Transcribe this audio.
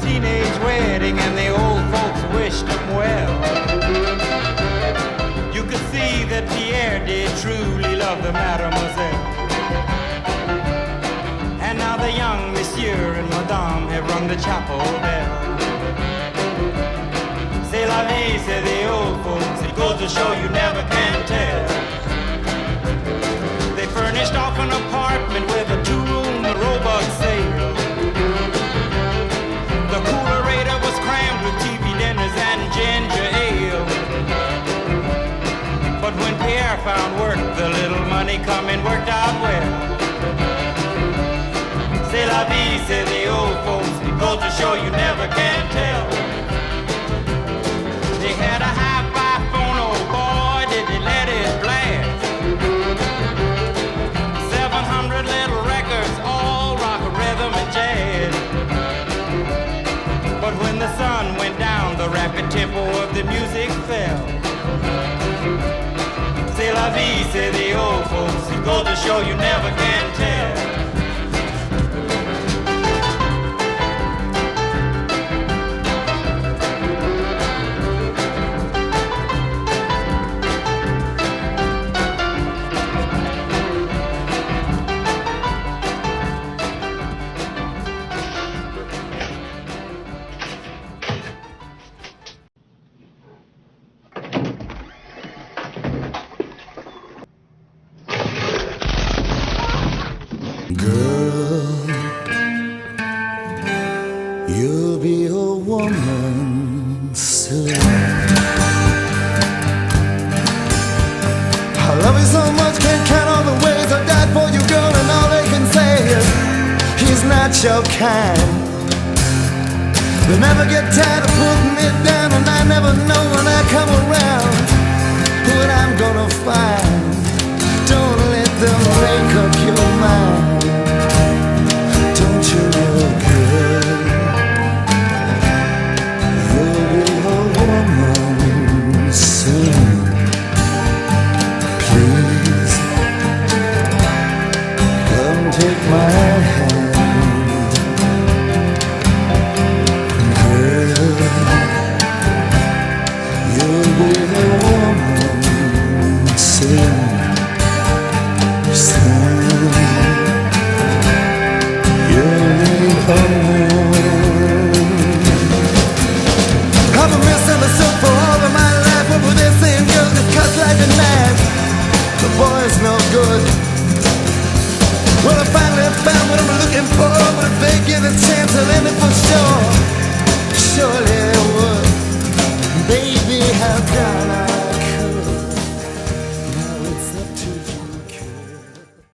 teenage wedding and the old folks wished him well. You could see that Pierre did truly love the mademoiselle. And now the young monsieur and madame have rung the chapel bell. C'est la vie, say the old folks, it goes to show you never can tell. They furnished off an apartment with a two-room robot sale. The coolerator was crammed with TV dinners and ginger ale. But when Pierre found work, the little money coming worked out well. C'est la vie, say the old folks, it goes to show you never can tell. They had a hi-fi phone, oh boy, did they let it blast. 700 little records, all rock, rhythm, and jazz. But when the sun went down, the rapid tempo of the music fell. C'est la vie, say the old folks, it goes to show you never can tell. Girl, you'll be a woman soon. I love you so much, can't count all the ways I died for you, girl, and all they can say is he's not your kind. They never get tired of putting it down, and I never know when I come around what I'm gonna find. Don't let them make up your mind. Don't you know, girl, you'll be a woman soon. Please, come take my hand. Girl, you'll be a woman soon. I've been misunderstood for all of my life, but with this same girl that cuts like a knife, the boy's no good. Well, I finally found what I'm looking for, but if they give a chance, I'll end it for sure. Surely it would. Baby, how can I?